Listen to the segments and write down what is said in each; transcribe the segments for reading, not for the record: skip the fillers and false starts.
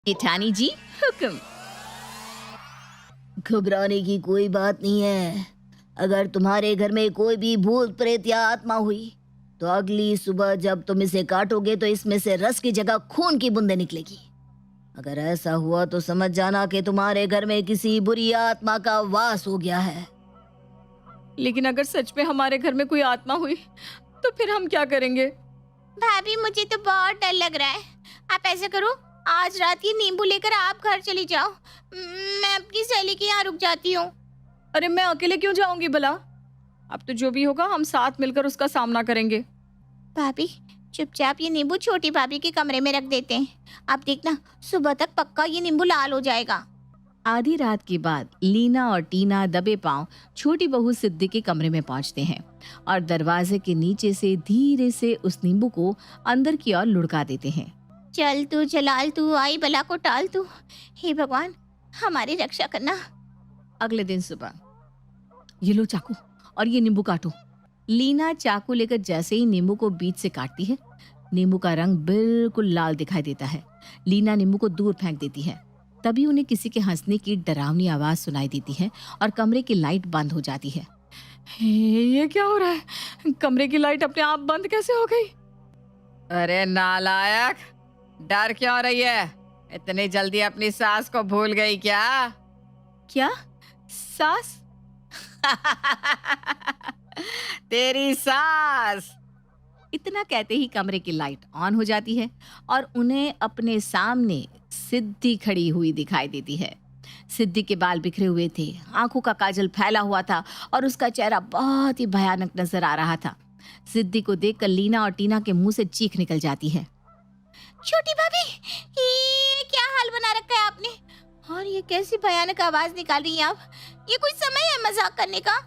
जेठानी जी, हुक्म। घबराने की कोई बात नहीं है। अगर तुम्हारे घर में कोई भी भूत प्रेत या आत्मा हुई तो अगली सुबह जब तुम इसे काटोगे तो इसमें से रस की जगह खून की बूंदें निकलेगी। अगर ऐसा हुआ तो समझ जाना कि तुम्हारे घर में किसी बुरी आत्मा का वास हो गया है। लेकिन अगर सच में हमारे घर में कोई आत्मा हुई तो फिर हम क्या करेंगे? भाभी मुझे तो बहुत डर लग रहा है। आप ऐसा करो, आज रात ये नींबू लेकर आप घर चली जाओ। मैं अपनी सहेली के यहाँ रुक जाती हूँ। अरे मैं अकेले क्यों जाऊंगी भला? अब तो जो भी होगा हम साथ मिलकर उसका सामना करेंगे। भाभी चुपचाप ये नींबू छोटी भाभी के कमरे में रख देते हैं। आप देखना सुबह तक पक्का ये नींबू लाल हो जाएगा। आधी रात के बाद लीना और टीना दबे पांव छोटी बहू सिद्धि के कमरे में पहुंचते हैं और दरवाजे के नीचे से धीरे से उस नींबू को अंदर की ओर लुढ़का देते हैं। चल तू जलाल, तू आई बला को टाल तू। हे भगवान हमारी रक्षा करना। अगले दिन सुबह, ये लो चाकू और ये नींबू काटो। लीना चाकू लेकर जैसे ही नींबू को बीच से काटती है, नींबू का रंग बिल्कुल लाल दिखाई देता है। लीना नींबू को दूर फेंक देती है। तभी उन्हें किसी के हंसने की डरावनी आवाज सुनाई देती है और कमरे की लाइट बंद हो जाती है। ये क्या हो रहा है? कमरे की लाइट अपने आप बंद कैसे हो गई? अरे नालायक, डर क्यों रही है? इतनी जल्दी अपनी सास को भूल गई क्या? क्या सास? तेरी सास। इतना कहते ही कमरे की लाइट ऑन हो जाती है और उन्हें अपने सामने सिद्धि खड़ी हुई दिखाई देती है। सिद्धि के बाल बिखरे हुए थे, आंखों का काजल फैला हुआ था और उसका चेहरा बहुत ही भयानक नजर आ रहा था। सिद्धि को देखकर लीना और टीना के मुंह से चीख निकल जाती है। छोटी भाभी ये क्या हाल बना रखा है आपने? और ये कैसी भयानक आवाज निकाल रही हैं आप? ये कोई समय है मजाक करने का?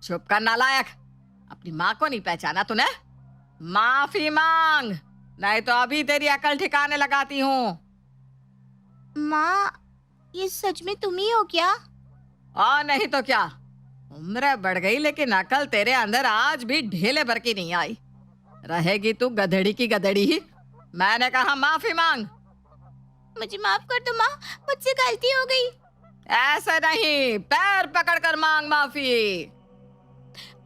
चुप कर नालायक, अपनी माँ को नहीं पहचाना तूने? माफी मांग, नहीं तो अभी तेरी अकल ठिकाने लगाती हूँ। माँ ये सच में तुम ही हो क्या? और नहीं तो क्या। उम्र बढ़ गई लेकिन अकल तेरे अंदर आज भी ढेले भर की नहीं आई। रहेगी तू गधेड़ी की गधेड़ी ही। मैंने कहा माफी मांग। मुझे माफ कर दो माँ, मुझसे गलती हो गई। ऐसा नहीं, पैर पकड़ कर मांग माफी।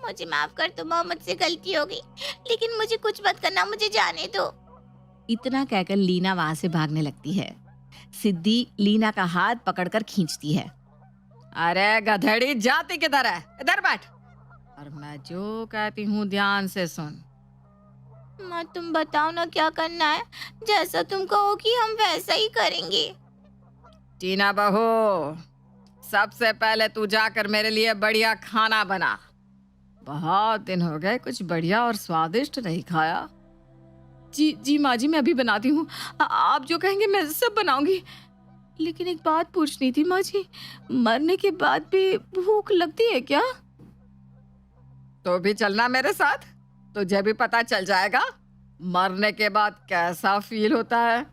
मुझे माफ कर दो माँ, मुझसे गलती हो गई। लेकिन मुझे कुछ मत करना, मुझे जाने दो। इतना कहकर लीना वहां से भागने लगती है। सिद्धि लीना का हाथ पकड़कर खींचती है। अरे गधेड़ी, जाती किधर है? इधर बैठ और मैं जो कहती हूँ ध्यान से सुन। माँ तुम बताओ ना क्या करना है। जैसा तुम कहोगी हम वैसा ही करेंगे। टीना बहू, सबसे पहले तू जाकर मेरे लिए बढ़िया खाना बना। बहुत दिन हो गए कुछ बढ़िया और स्वादिष्ट नहीं खाया। जी माँ जी, मैं अभी बनाती हूँ। आप जो कहेंगे मैं सब बनाऊंगी। लेकिन एक बात पूछनी थी माँ जी, मरने के बाद भी भूख लगती है क्या? तो भी चलना मेरे साथ, तुझे भी पता चल जाएगा मरने के बाद कैसा फील होता है।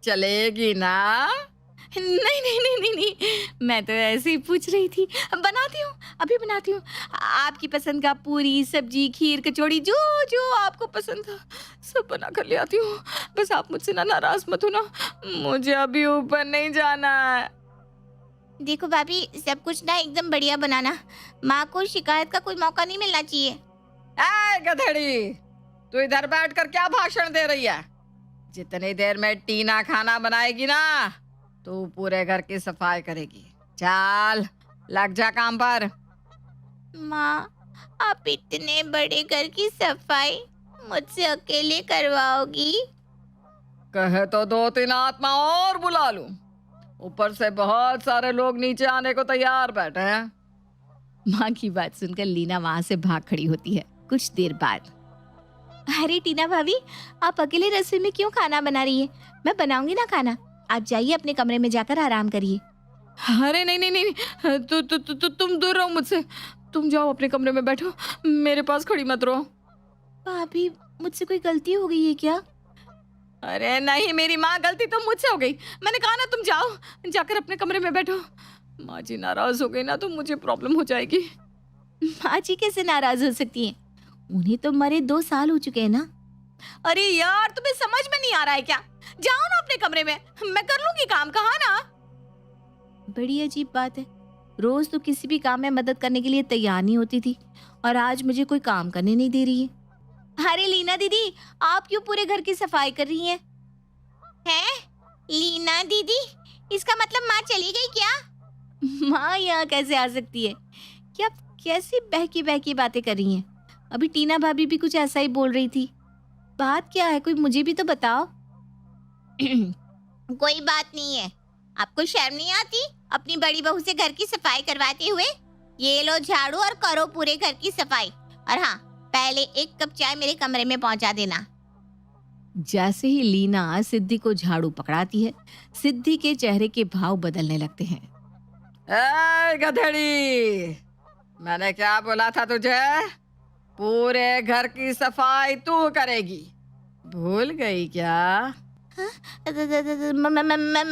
चलेगी ना? नहीं नहीं नहीं नहीं नहीं, मैं तो ऐसे ही पूछ रही थी। बनाती हूँ, अभी बनाती हूँ। आपकी पसंद का पूरी, सब्जी, खीर, कचौड़ी, जो जो आपको पसंद था सब बना कर ले आती हूँ। बस आप मुझसे ना नाराज मत हो ना, मुझे अभी ऊपर नहीं जाना है। देखो भाभी, सब कुछ ना एकदम बढ़िया बनाना। माँ को शिकायत का कोई मौका नहीं मिलना चाहिए। ऐ गधेड़ी, तू इधर बैठकर क्या भाषण दे रही है? जितनी देर में टीना खाना बनाएगी ना, तू पूरे घर की सफाई करेगी। चल लग जा काम पर। माँ आप इतने बड़े घर की सफाई मुझसे अकेले करवाओगी? कहे तो 2-3 आत्मा और बुला लूं। ऊपर से बहुत सारे लोग नीचे आने को तैयार बैठे हैं। माँ की बात सुनकर लीना वहां से भाग खड़ी होती है। कुछ देर बाद, अरे टीना भाभी, आप अकेले रसोई में क्यों खाना बना रही है? मैं बनाऊंगी ना खाना। आप जाइए अपने कमरे में जाकर आराम करिए। अरे नहीं नहीं नहीं, तुम दूर रहो मुझसे। तुम जाओ अपने कमरे में बैठो, मेरे पास खड़ी मत रहो। भाभी मुझसे कोई गलती हो गई है क्या? अरे नहीं मेरी माँ, गलती तो मुझसे हो गई। मैंने कहा ना तुम जाओ, जाकर अपने कमरे में बैठो। माँ जी नाराज हो गई ना तो मुझे प्रॉब्लम हो जाएगी। माँ जी कैसे नाराज हो सकती हैं? उन्हें तो मरे 2 साल हो चुके हैं ना। अरे यार, तुम्हें समझ में रहा है क्या? जाओ ना अपने कमरे में, मैं कर लूंगी काम, कहा ना। बड़ी अजीब बात है, रोज तो किसी भी काम में मदद करने के लिए तैयार नहीं होती थी और आज मुझे कोई काम करने नहीं दे रही है। अरे लीना दीदी, आप क्यों पूरे घर की सफाई कर रही हैं? हैं? लीना दीदी, इसका मतलब माँ चली गई क्या? माँ यहाँ कैसे आ सकती है? क्या कैसी बहकी बहकी बातें कर रही हैं? अभी टीना भाभी भी कुछ ऐसा ही बोल रही थी। बात क्या है, कोई मुझे भी तो बताओ। कोई बात नहीं है, आपको शर्म नहीं आती अपनी बड़ी बहू से घर की सफाई करवाते हुए? ये लो झाड़ू और करो पूरे घर की सफाई। और हाँ, पहले 1 कप चाय मेरे कमरे में पहुंचा देना। जैसे ही लीना सिद्धि को झाड़ू पकड़ाती है, सिद्धि के चेहरे के भाव बदलने लगते हैं। ए गधेड़ी, मैंने क्या बोला था तुझे? पूरे घर की सफाई तू करेगी, भूल गई क्या?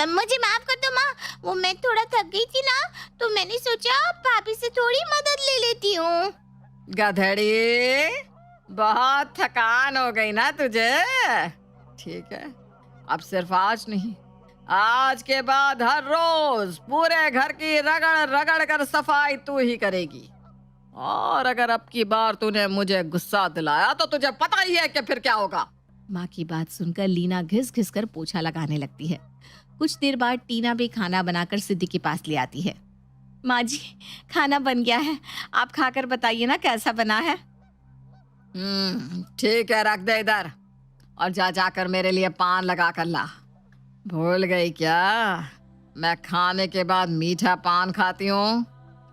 मुझे माफ कर दो माँ, वो मैं थोड़ा थक गई थी ना, तो मैंने सोचा भाभी से थोड़ी मदद ले लेती हूँ। गधेड़ी, बहुत थकान हो गई ना तुझे? ठीक है, अब सिर्फ आज नहीं, आज के बाद हर रोज पूरे घर की रगड़ रगड़ कर सफाई तू ही करेगी। और अगर अब की बार तूने मुझे गुस्सा दिलाया तो तुझे पता ही है कि फिर क्या होगा। माँ की बात सुनकर लीना घिस घिस कर पोछा लगाने लगती है। कुछ देर बाद टीना भी खाना बनाकर सिद्धि के पास ले आती है। माँ जी, खाना बन गया है, आप खाकर बताइए ना कैसा बना है। ठीक है, रख दे इधर और जा जाकर मेरे लिए पान लगा कर ला। भूल गई क्या? मैं खाने के बाद मीठा पान खाती हूँ।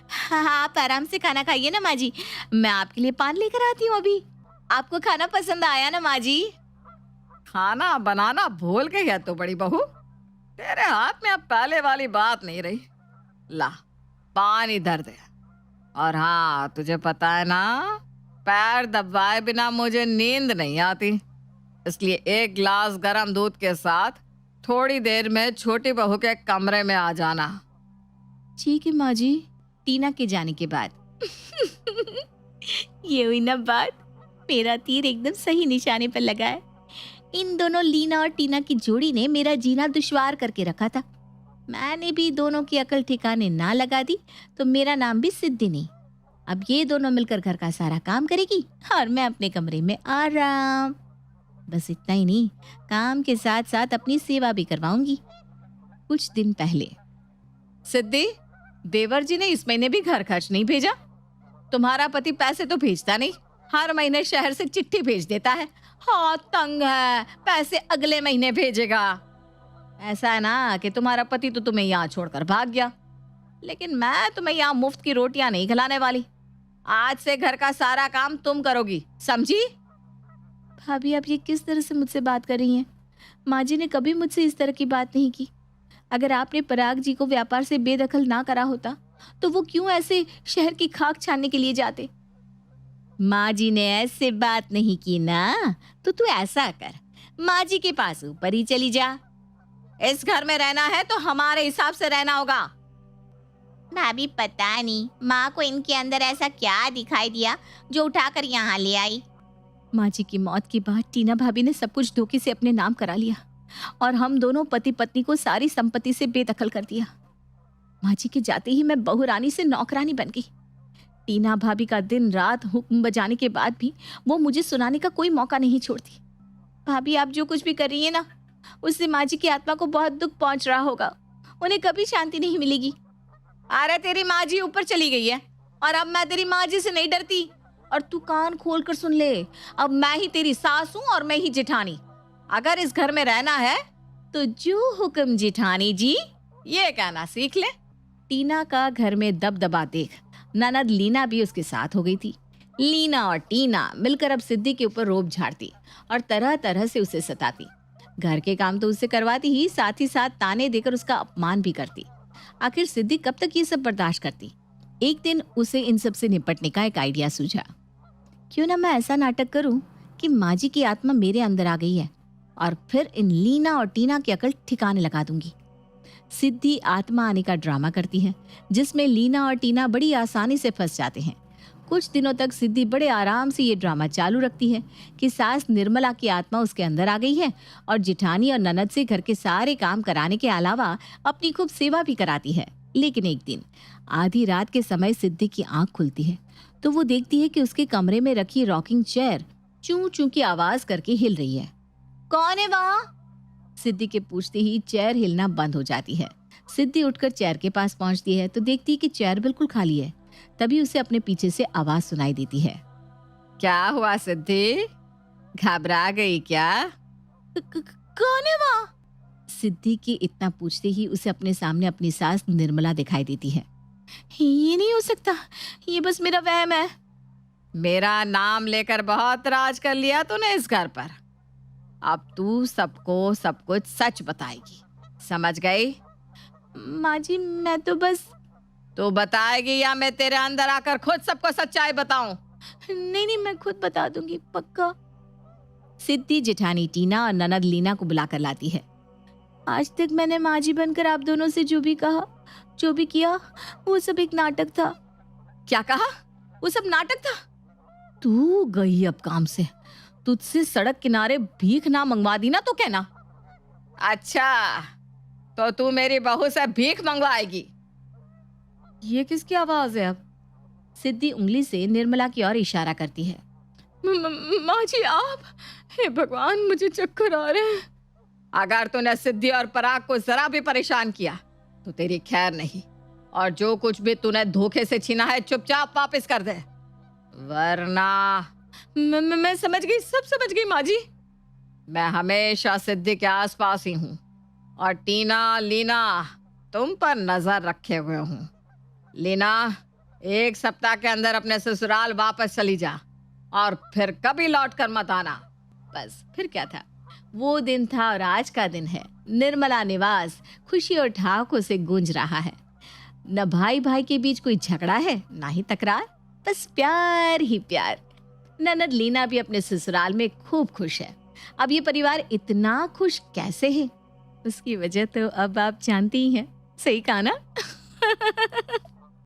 हाँ, आप आराम से खाना खाइए ना माँ जी, मैं आपके लिए पान लेकर आती हूँ अभी। आपको खाना पसंद आया ना माँ जी? खाना बनाना भूल गई है तो बड़ी बहू, तेरे हाथ में अब पहले वाली बात नहीं रही। ला, पानी इधर दे। और हाँ, तुझे पता है ना, पैर दबाए बिना मुझे नींद नहीं आती, इसलिए 1 गिलास गर्म दूध के साथ थोड़ी देर में छोटी बहू के कमरे में आ जाना। ठीक है माँ जी। टीना के जाने के बाद ये हुई ना बात, मेरा तीर एकदम सही निशाने पर लगा है। इन दोनों लीना और टीना की जोड़ी ने मेरा जीना दुश्वार करके रखा था। मैंने भी दोनों की अकल ठिकाने ना लगा दी तो मेरा नाम भी सिद्धि नहीं। अब ये दोनों मिलकर घर का सारा काम करेगी और मैं अपने कमरे में आराम। बस इतना ही नहीं, काम के साथ साथ अपनी सेवा भी करवाऊंगी। कुछ दिन पहले, सिद्धि, देवर जी ने इस महीने भी घर खर्च नहीं भेजा। तुम्हारा पति पैसे तो भेजता नहीं, हर महीने शहर से चिट्ठी भेज देता है। हाँ, तंग है, पैसे अगले महीने भेजेगा। ऐसा है ना कि तुम्हारा पति तो तुम्हें यहाँ छोड़कर भाग गया, लेकिन मैं तुम्हें यहाँ मुफ्त की रोटियां नहीं खिलाने वाली। आज से घर का सारा काम तुम करोगी, समझी? भाभी, आप ये किस तरह से मुझसे बात कर रही हैं? माँ जी ने कभी मुझसे इस तरह की बात नहीं की। अगर आपने पराग जी को व्यापार से बेदखल ना करा होता तो वो क्यों ऐसे शहर की खाक छानने के लिए जाते? माँ जी ने ऐसे बात नहीं की ना, तो तू ऐसा कर, माँ जी के पास ऊपर ही चली जा। इस घर में रहना है तो हमारे हिसाब से रहना होगा। भाभी, पता नहीं माँ को इनके अंदर ऐसा क्या दिखाई दिया जो उठाकर यहाँ ले आई। माँ जी की मौत के बाद टीना भाभी ने सब कुछ धोखे से अपने नाम करा लिया और हम दोनों पति पत्नी को सारी संपत्ति से बेदखल कर दिया। माँ जी के जाते ही मैं बहुरानी से नौकरानी बन गई। टीना भाभी का दिन रात हुक्म बजाने के बाद भी वो मुझे सुनाने का कोई मौका नहीं छोड़ती। भाभी, आप जो कुछ भी कर रही है ना, उससे माँ जी की आत्मा को बहुत दुख पहुंच रहा होगा, उन्हें कभी शांति नहीं मिलेगी। अरे तेरी माँ जी ऊपर चली गई है और अब मैं तेरी माँ जी से नहीं डरती। और तू कान खोल कर सुन ले, अब मैं ही तेरी सास हूँ और मैं ही जेठानी। अगर इस घर में रहना है तो जो हुक्म जेठानी जी, ये कहना सीख ले। टीना का घर में दबदबा देख ननद लीना भी उसके साथ हो गई थी। लीना और टीना मिलकर अब सिद्धि के ऊपर रोब झाड़ती और तरह तरह से उसे सताती। घर के काम तो उससे करवाती ही साथ ताने देकर उसका अपमान भी करती। आखिर सिद्धि कब तक ये सब बर्दाश्त करती? एक दिन उसे इन सब से निपटने का एक आइडिया सूझा। क्यों ना मैं ऐसा नाटक करूं कि माँ जी की आत्मा मेरे अंदर आ गई है और फिर इन लीना और टीना की अकल ठिकाने लगा दूंगी। सिद्धि आत्मा आने का ड्रामा करती है जिसमें लीना और टीना बड़ी आसानी से फंस जाते हैं। कुछ दिनों तक सिद्धि बड़े आराम से ये ड्रामा चालू रखती है कि सास निर्मला की आत्मा उसके अंदर आ गई है और जिठानी और ननद से घर के सारे काम कराने के अलावा अपनी खूब सेवा भी कराती है। लेकिन एक दिन आधी रात के समय सिद्धि की आंख खुलती है तो वो देखती है कि उसके कमरे में रखी रॉकिंग चेयर चूं चूं की आवाज करके हिल रही है। कौन है वहाँ? सिद्धि के पूछते ही चेयर हिलना बंद हो जाती है। सिद्धि उठकर चेयर के पास पहुंचती है तो देखती है कि चेयर बिल्कुल खाली है। तभी उसे अपने पीछे से आवाज सुनाई देती है। क्या हुआ सिद्धि, घबरा गई क्या? कौन है वहाँ? सिद्धि के इतना पूछते ही उसे अपने सामने अपनी सास निर्मला दिखाई देती है। ये नहीं हो सकता, ये बस मेरा वहम है। मेरा नाम लेकर बहुत राज कर लिया तूने इस घर पर। अब तू सबको सब कुछ सच बताएगी, समझ गई? माँ जी मैं तो बस। तू बताएगी या मैं तेरे अंदर आकर खुद सबको सच्चाई बताऊं? नहीं मैं खुद बता दूंगी पक्का। सिद्धि जेठानी टीना और ननद लीना को बुलाकर लाती है। आज तक मैंने माँ जी बनकर आप दोनों से जो भी कहा, जो भी किया, वो सब एक नाटक था। क्या कहा? वो सब नाटक था? तू गई अब काम से। तुझसे सड़क किनारे भीख ना मंगवा दी ना तो कहना। अच्छा, तो तू मेरी बहू से भीख मंगवाएगी? ये किसकी आवाज है अब? सिद्धि उंगली से निर्मला की ओर इशारा करती है। माँ जी आप? हे भगवान मुझे चक्कर आ रहे हैं। अगर तूने सिद्धि और पराग को जरा भी परेशान किया तो तेरी खैर नहीं, और जो कुछ भी तूने धोखे से छीना है चुपचाप वापस कर दे, वरना। मैं समझ गई, सब समझ गई माँ जी। मैं हमेशा सिद्धि के आसपास ही हूँ और टीना लीना तुम पर नजर रखे हुए हूँ। लीना, 1 सप्ताह के अंदर अपने ससुराल वापस चली जा और फिर कभी लौट कर मत आना। बस फिर क्या था, वो दिन था और आज का दिन है। निर्मला निवास खुशी और ठहाकों से गूंज रहा है। न भाई भाई के बीच कोई झगड़ा है, ना ही तकरार, बस प्यार ही प्यार। ननद लीना भी अपने ससुराल में खूब खुश है। अब ये परिवार इतना खुश कैसे है, उसकी वजह तो अब आप जानती ही हैं। सही कहा ना?